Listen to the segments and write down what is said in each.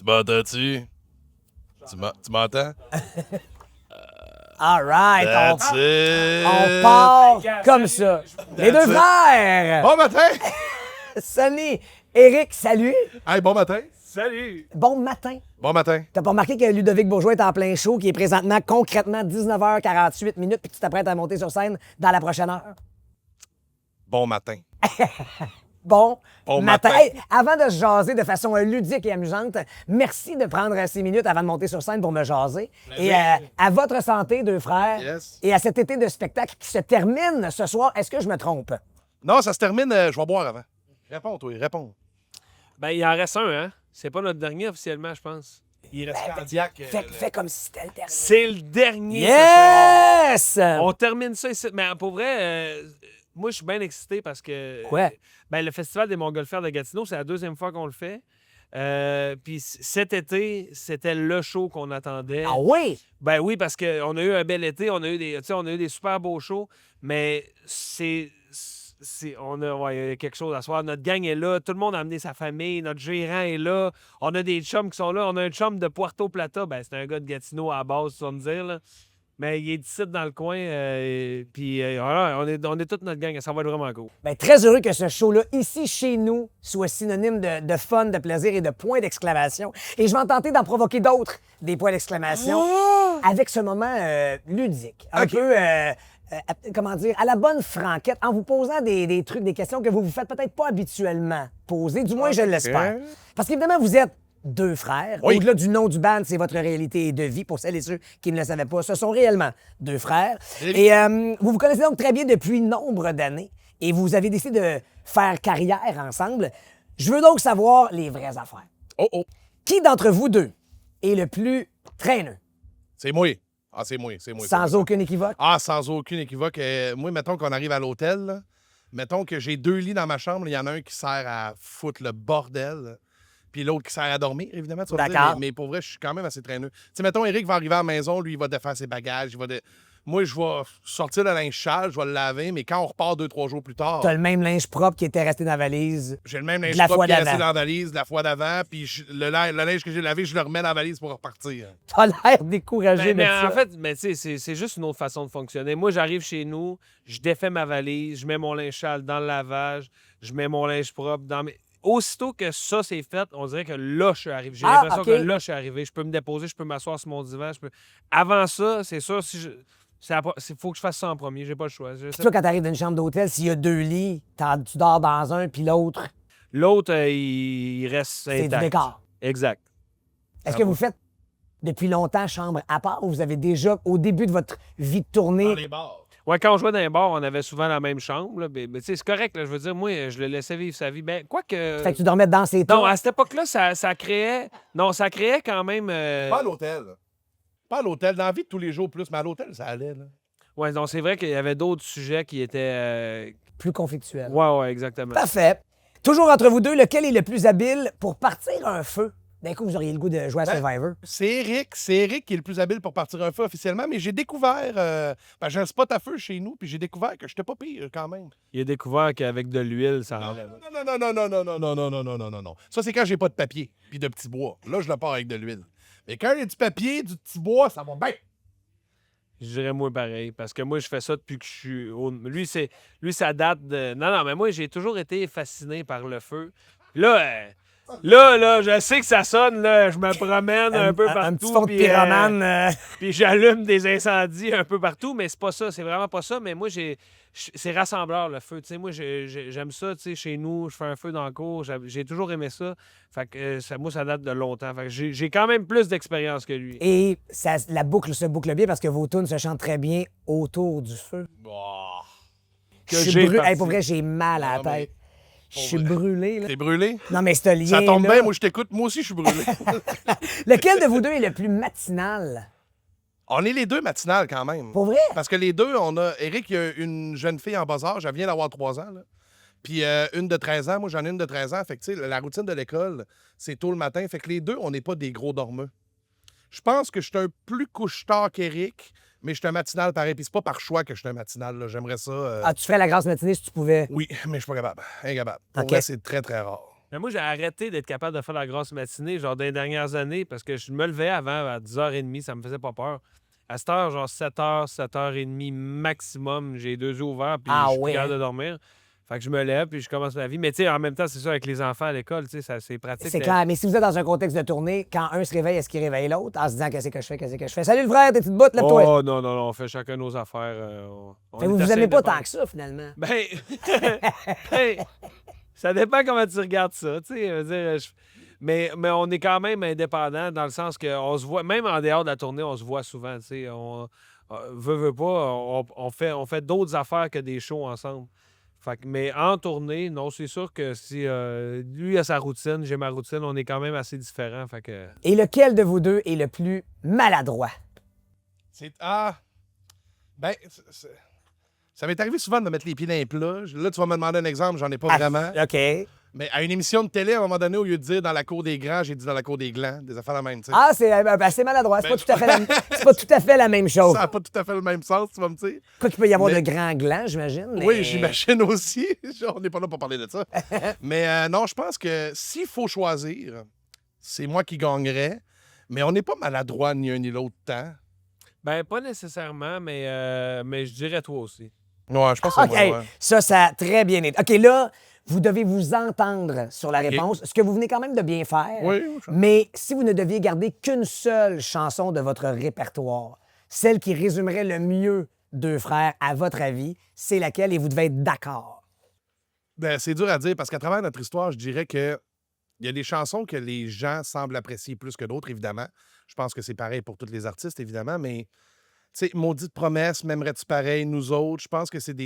Tu m'entends-tu? Tu m'entends? All right, That's on it! part comme ça. Les deux it. frères, Bon matin! Sonny, Eric, salut. Hey, bon matin! Salut! Bon matin. Bon matin! T'as pas remarqué que Ludovic Bourgeois est en plein show, qui est présentement concrètement 19h48 minutes, puis tu t'apprêtes à monter sur scène dans la prochaine heure? Bon matin! Bon Bon matin. matin. Hey, avant de se jaser de façon ludique et amusante, merci de prendre 6 minutes avant de monter sur scène pour me jaser. Et à votre santé, deux frères, Yes. et à cet été de spectacle qui se termine ce soir, est-ce que je me trompe? Non, ça se termine, je vais boire avant. Réponds, toi, réponds. Ben, il en reste un, hein? C'est pas notre dernier officiellement, je pense. Il reste cardiaque. Fais comme si c'était le dernier. C'est le dernier ce soir. Yes! On termine ça ici. Mais pour vrai, moi, je suis bien excité parce que. Quoi? Ben, le Festival des Montgolfières de Gatineau, c'est la deuxième fois qu'on le fait. Puis cet été, c'était le show qu'on attendait. Ah oui? Ben oui, parce qu'on a eu un bel été, on a eu des super beaux shows, mais il y a quelque chose à soir. Notre gang est là, tout le monde a amené sa famille, notre gérant est là, on a des chums qui sont là, on a un chum de Puerto Plata, ben c'est un gars de Gatineau à la base, tu vas me dire, là. Mais il est d'ici dans le coin, puis voilà, on est toute notre gang, ça va être vraiment cool. Bien, très heureux que ce show-là, ici, chez nous, soit synonyme de fun, de plaisir et de points d'exclamation. Et je vais en tenter d'en provoquer d'autres, des points d'exclamation, avec ce moment ludique. Un peu, comment dire, à la bonne franquette, en vous posant des trucs, des questions que vous vous faites peut-être pas habituellement poser, du moins je l'espère. Parce qu'évidemment, vous êtes deux frères. Oui. Au-delà du nom du band, c'est votre réalité de vie. Pour celles et ceux qui ne le savaient pas, ce sont réellement deux frères. Et vous vous connaissez donc très bien depuis nombre d'années. Et vous avez décidé de faire carrière ensemble. Je veux donc savoir les vraies affaires. Oh, oh! Qui d'entre vous deux est le plus traîneux? C'est moi. Ah, c'est moi. Sans aucun équivoque? Ah, sans aucune équivoque. Moi, mettons qu'on arrive à l'hôtel, là, mettons que j'ai 2 lits dans ma chambre. Il y en a un qui sert à foutre le bordel, puis l'autre qui sert à dormir, évidemment. Tu vas me dire, D'accord. mais pour vrai, je suis quand même assez traîneux. Tu sais, mettons, Eric va arriver à la maison, lui, il va défaire ses bagages. Moi, je vais sortir le linge sale, je vais le laver, mais quand on repart 2-3 jours plus tard, T'as le même linge propre qui était resté dans la valise. j'ai le même linge de la propre fois qui est resté d'avant. dans la valise de la fois d'avant, puis le linge que j'ai lavé, je le remets dans la valise pour repartir. T'as l'air découragé Mais de ça. en fait, tu sais, c'est juste une autre façon de fonctionner. Moi, j'arrive chez nous, je défais ma valise, je mets mon linge sale dans le lavage, je mets mon linge propre dans mes... Aussitôt que ça, c'est fait, on dirait que là, je suis arrivé. J'ai l'impression OK. que là, je suis arrivé. Je peux me déposer, je peux m'asseoir sur mon divan. Avant ça, c'est sûr, faut que je fasse ça en premier. J'ai pas le choix. Puis toi, quand t'arrives dans une chambre d'hôtel, s'il y a 2 lits, tu dors dans un, puis l'autre, L'autre, il reste c'est du intact. décor. Exact. Est-ce que vous faites depuis longtemps chambre à part ou vous avez déjà, au début de votre vie de tournée, bars. Ouais, quand on jouait dans les bars, on avait souvent la même chambre. Là. Mais tu sais, c'est correct. Là, je veux dire, moi, je le laissais vivre sa vie. Ben, quoique... fait que tu dormais dans ces Non, tours? à cette époque-là, ça créait... Non, ça créait quand même... Pas à l'hôtel. Pas à l'hôtel. Dans la vie de tous les jours plus, mais à l'hôtel, ça allait. Là. Ouais, donc c'est vrai qu'il y avait d'autres sujets qui étaient... Plus conflictuel. Ouais, exactement. Parfait. Toujours entre vous deux, lequel est le plus habile pour partir un feu? D'un coup, vous auriez le goût de jouer à Survivor. C'est Eric qui est le plus habile pour partir un feu officiellement, mais j'ai découvert... j'ai un spot à feu chez nous, puis j'ai découvert que j'étais pas pire quand même. Il a découvert qu'avec de l'huile, ça Non, enlève. non. Ça, c'est quand j'ai pas de papier puis de petit bois. Là, je le pars avec de l'huile. Mais quand il y a du papier, du petit bois, ça va bien. Je dirais moi pareil, parce que moi, je fais ça depuis que je suis... Lui, ça date de... Non, mais moi, j'ai toujours été fasciné par le feu. Là, je sais que ça sonne, là, je me promène un peu partout. Un petit fond de puis, pyromane. puis j'allume des incendies un peu partout, mais c'est pas ça, c'est vraiment pas ça. Mais moi, c'est rassembleur, le feu. Tu sais, moi, j'aime ça, tu sais, chez nous, je fais un feu dans le cour. J'ai toujours aimé ça. Fait que moi, ça date de longtemps. Fait que j'ai quand même plus d'expérience que lui. Et la boucle se boucle bien parce que vos tunes se chantent très bien autour du feu. Que Je suis j'ai brûlé. parti. Hey, pour vrai, j'ai mal à la Non, mais- tête. Je suis brûlé, là. T'es brûlé? Non, mais ce lien. Ça tombe bien, moi, je t'écoute. Moi aussi, je suis brûlé. Lequel de vous deux est le plus matinal? On est les deux matinales quand même. Pour vrai? Parce que les deux, on a... Eric, il y a une jeune fille en bas âge. Elle vient d'avoir 3 ans, là. Puis une de 13 ans. Moi, j'en ai une de 13 ans. Fait que, tu sais, la routine de l'école, c'est tôt le matin. Fait que les deux, on n'est pas des gros dormeux. Je pense que je suis un plus couche-tard qu'Éric, mais je suis un matinal pareil. Puis c'est pas par choix que je suis un matinal, là. J'aimerais ça... Ah, tu ferais la grasse matinée si tu pouvais. Oui, mais je suis pas capable. Incapable. Pour OK. vrai, c'est très, très rare. Mais moi, j'ai arrêté d'être capable de faire la grosse matinée, genre, dans les dernières années, parce que je me levais avant à 10h30, ça me faisait pas peur. À cette heure, genre 7h, 7h30 maximum, j'ai 2 yeux ouverts, puis Ah je suis ouais, plus capable hein? de dormir. Fait que je me lève, puis je commence ma vie. Mais tu sais, en même temps, c'est ça, avec les enfants à l'école, tu sais, c'est pratique. C'est clair. Mais si vous êtes dans un contexte de tournée, quand un se réveille, est-ce qu'il réveille l'autre en se disant qu'est-ce que je fais, qu'est-ce que je fais? Salut le frère, t'es petite botte, lève-toi. Oh, non, on fait chacun nos affaires. Fait que vous vous aimez pas tant que ça, finalement. Ben, ben, ça dépend comment tu regardes ça, tu sais. Je veux dire, mais on est quand même indépendants dans le sens qu'on se voit, même en dehors de la tournée, on se voit souvent, tu sais. Veut pas, on fait d'autres affaires que des shows ensemble. Fait que, mais en tournée, non, c'est sûr que si lui a sa routine, j'ai ma routine, on est quand même assez différents. Fait que... Et lequel de vous deux est le plus maladroit? Ben, ça m'est arrivé souvent de me mettre les pieds dans les plats. Là, tu vas me demander un exemple, j'en ai pas vraiment. OK. Mais à une émission de télé, à un moment donné, au lieu de dire dans la cour des grands, j'ai dit dans la cour des glands. Des affaires la même, tu sais. Ah, c'est assez maladroit. C'est pas tout à fait c'est pas tout à fait la même chose. Ça n'a pas tout à fait le même sens, tu vas me dire. Quoi qu'il peut y avoir Mais- de grands glands, j'imagine. Mais... Oui, j'imagine aussi. On n'est pas là pour parler de ça. Mais non, je pense que s'il faut choisir, c'est moi qui gagnerais. Mais on n'est pas maladroit ni un ni l'autre tant. Ben, pas nécessairement, mais je dirais toi aussi. Ouais, je pense que OK, c'est moi. Ouais. ça a très bien été. OK, là, vous devez vous entendre sur la réponse, ce que vous venez quand même de bien faire. Oui, Mais si vous ne deviez garder qu'une seule chanson de votre répertoire, celle qui résumerait le mieux Deux frères, à votre avis, c'est laquelle et vous devez être d'accord? Ben, c'est dur à dire parce qu'à travers notre histoire, je dirais que il y a des chansons que les gens semblent apprécier plus que d'autres, évidemment. Je pense que c'est pareil pour tous les artistes, évidemment, mais tu sais, Maudite promesse, m'aimerais-tu pareil, nous autres, je pense que c'est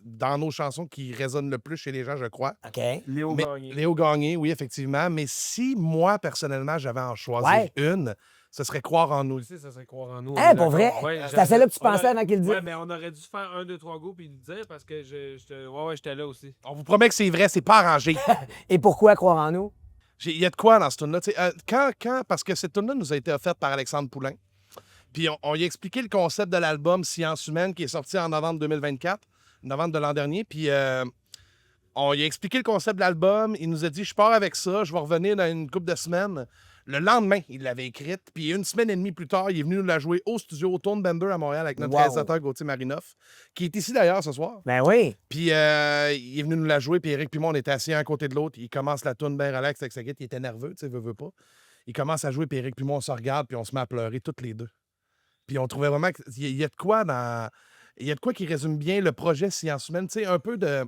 dans nos chansons qui résonnent le plus chez les gens, je crois. OK. Léo Mais- Gagné. Léo Gagné, oui, effectivement. Mais si moi, personnellement, j'avais à en choisir Ouais. une, ce serait Croire en nous. Aussi, ça serait croire en nous. Hein, on est pour vrai? d'accord. Ouais, C'est à celle-là que tu on pensais aurait- avant qu'il le dise? Ouais, mais on aurait dû faire 1, 2, 3 go puis le dire parce que j'étais là aussi. On vous promet que c'est vrai, c'est pas arrangé. Et pourquoi croire en nous? Il y a de quoi dans ce tune-là. Tu sais, parce que cette tune-là nous a été offerte par Alexandre Poulain. Puis on lui a expliqué le concept de l'album Science humaine qui est sorti en novembre 2024, novembre de l'an dernier. Puis on lui a expliqué le concept de l'album. Il nous a dit, je pars avec ça, je vais revenir dans une couple de semaines. Le lendemain, il l'avait écrite. Puis une semaine et demie plus tard, il est venu nous la jouer au studio, au Tone Bender à Montréal avec notre Wow. réalisateur Gauthier Marinoff, qui est ici d'ailleurs ce soir. Ben oui. Puis il est venu nous la jouer, puis Eric puis moi, on était assis un à côté de l'autre. Il commence la tune bien relax avec sa guitare. Il était nerveux, tu sais, veut pas. Il commence à jouer, puis Eric puis moi, on se regarde, puis on se met à pleurer toutes les deux. Puis on trouvait vraiment qu'il y a de quoi dans... Il y a de quoi qui résume bien le projet Science humaine. Tu sais, un peu de...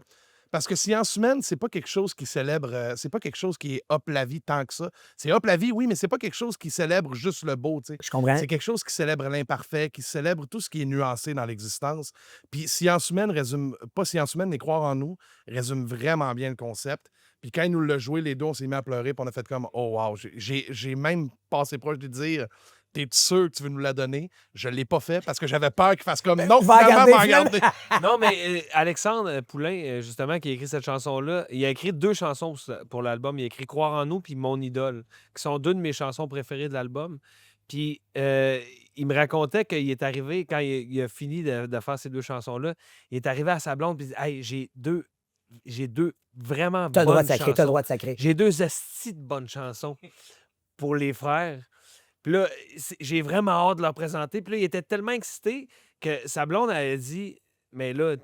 Parce que Science humaine, c'est pas quelque chose qui célèbre... c'est pas quelque chose qui est hop la vie tant que ça. C'est hop la vie, oui, mais c'est pas quelque chose qui célèbre juste le beau, tu sais. Je comprends. C'est quelque chose qui célèbre l'imparfait, qui célèbre tout ce qui est nuancé dans l'existence. Puis Science humaine résume, pas Science humaine, mais Croire en nous, résume vraiment bien le concept. Puis quand il nous l'a joué, les deux, on s'est mis à pleurer, puis on a fait comme, oh wow, j'ai même passé proche de dire, t'es sûr que tu veux nous la donner? Je l'ai pas fait parce que j'avais peur qu'il fasse comme, non, va finalement, regarder, va regarder. Non, mais Alexandre Poulain, justement, qui a écrit cette chanson-là, il a écrit 2 chansons pour l'album. Il a écrit Croire en nous puis Mon idole, qui sont 2 de mes chansons préférées de l'album. Puis il me racontait qu'il est arrivé, quand il a fini de faire ces 2 chansons-là, il est arrivé à sa blonde puis il dit « Hey, j'ai deux vraiment T'as le droit bonnes de sacrer, chansons. t'as le droit de sacrer. J'ai 2 estis de bonnes chansons pour les frères. » Puis là, j'ai vraiment hâte de leur présenter. Puis là, il était tellement excité que sa blonde, elle a dit « Mais là,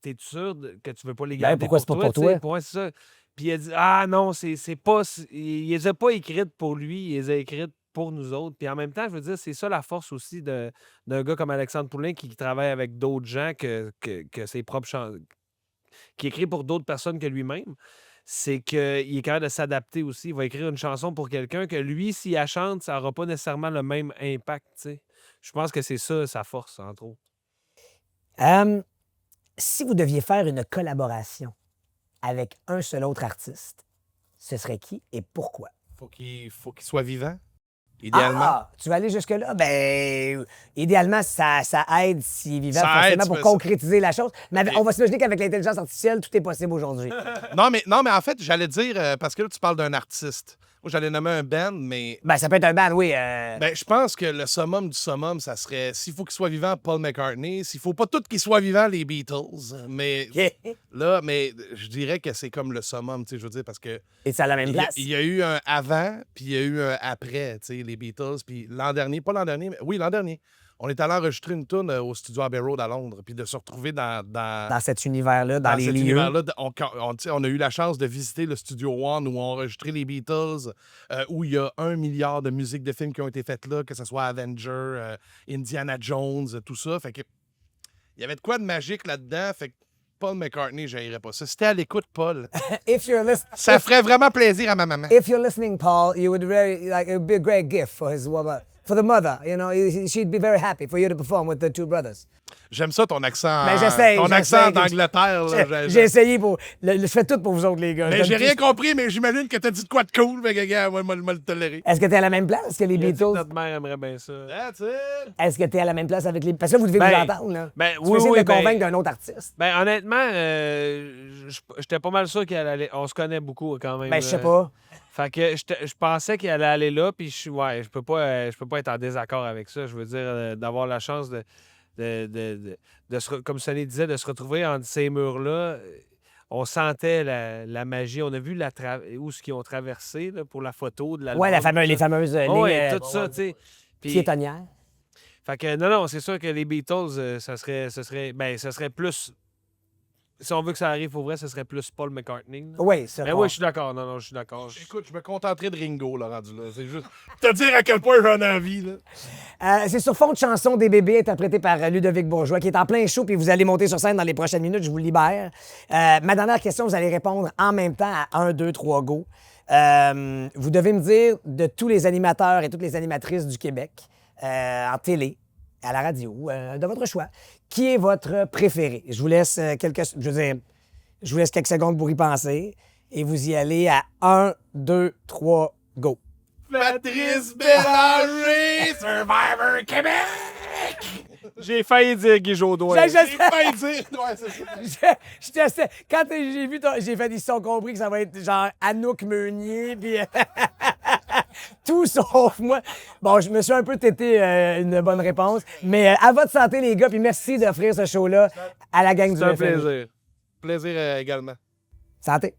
t'es sûr que tu veux pas les garder pourquoi c'est pas pour tu sais? toi? Ouais, c'est ça. » Puis il a dit « Ah non, c'est pas... Il les a pas écrites pour lui, il les a écrites pour nous autres. » Puis en même temps, je veux dire, c'est ça la force aussi d'un gars comme Alexandre Poulain qui travaille avec d'autres gens que ses propres chansons, qui écrit pour d'autres personnes que lui-même. C'est qu'il est capable de s'adapter aussi. Il va écrire une chanson pour quelqu'un que lui, s'il la chante, ça n'aura pas nécessairement le même impact. T'sais. Je pense que c'est ça sa force, entre autres. Si vous deviez faire une collaboration avec un seul autre artiste, ce serait qui et pourquoi? Faut qu'il soit vivant, idéalement. Ah, tu vas aller jusque-là? Ben, idéalement, ça aide s'il est vivant, Ça forcément, aide, pour ça. concrétiser la chose. Mais Ok. on va s'imaginer qu'avec l'intelligence artificielle, tout est possible aujourd'hui. Non, mais en fait, j'allais dire, parce que là, tu parles d'un artiste. Moi, j'allais nommer un band, mais Ben, ça peut être un band, oui. ben, je pense que le summum du summum, ça serait, s'il faut qu'il soit vivant, Paul McCartney. S'il faut pas tout qu'il soit vivant, les Beatles. Mais là, mais je dirais que c'est comme le summum, tu sais, je veux dire, parce que Et c'est à la même place. il y a eu un avant, puis il y a eu un après, tu sais, les Beatles. Puis l'an dernier, pas l'an dernier, mais oui, l'an dernier, on est allé enregistrer une tune au studio Abbey Road à Londres, puis de se retrouver Dans cet univers-là, dans les cet lieux. univers-là, tu sais, on a eu la chance de visiter le Studio One où on a enregistré les Beatles, où il y a 1 milliard de musiques de films qui ont été faites là, que ce soit Avenger, Indiana Jones, tout ça. Fait que il y avait de quoi de magique là-dedans. Fait que Paul McCartney, j'haïrais pas ça. C'était à l'écoute, Paul. If you're listening, Ça ferait vraiment plaisir à ma maman. if you're listening, Paul, you would really like it would be a great gift for his woman, for the mother. You know, she'd be very happy for you to perform with the two brothers. J'aime ça, ton accent. Ben, j'essaie, ton j'essaie accent que- d'Angleterre. là, J'ai essayé pour. Je fais tout pour vous autres, les gars. Mais Je j'ai donne rien tout- compris, mais j'imagine que t'as dit de quoi de cool. Mais gars, moi, le tolérer. Est-ce que t'es à la même place que les Il a dit que Beatles? notre mère aimerait bien ça. That's it. Est-ce que t'es à la même place avec les. Parce que vous devez vous Ben, entendre, là. ben, Tu oui, veux essayer oui, de ben- convaincre d'un autre artiste. Ben, honnêtement, j'étais pas mal sûr qu'elle allait. On se connaît beaucoup quand même. Ben, je sais pas. Fait que je pensais qu'elle allait aller là, puis je peux pas être en désaccord avec ça. Je veux dire, d'avoir la chance de comme Sonny disait, de se retrouver entre ces murs-là. On sentait la magie. On a vu où ce qu'ils ont traversé là, pour la photo de l'album. Ouais, les tout ça. fameuses Ouais, lignes tout ça, tu sais. Puis- piétonnières. Fait que non, c'est sûr que les Beatles, ça serait plus. Si on veut que ça arrive pour vrai, ce serait plus Paul McCartney. là. Oui, ça. Mais oui, je suis d'accord. Non, je suis d'accord. Écoute, je me contenterai de Ringo, là, rendu là. C'est juste te dire à quel point j'en ai envie, là. C'est sur fond de chanson des bébés interprété par Ludovic Bourgeois qui est en plein show puis vous allez monter sur scène dans les prochaines minutes, je vous libère. Ma dernière question, vous allez répondre en même temps à 1, 2, 3, go. Vous devez me dire de tous les animateurs et toutes les animatrices du Québec, en télé, à la radio, de votre choix, qui est votre préféré? Je vous laisse je vous laisse quelques secondes pour y penser et vous y allez à 1, 2, 3, go. Patrice Bélanger, Survivor Québec! J'ai failli dire Guy Jodoin. Je J'ai sais. failli dire. Ouais, c'est ça. Je te sais, quand j'ai vu, j'ai fait, ils se sont compris que ça va être genre Anouk Meunier, puis tout sauf moi. Bon, je me suis un peu tété une bonne réponse, mais à votre santé, les gars, puis merci d'offrir ce show-là à la gang du C'est un FMI. plaisir. Plaisir également. Santé.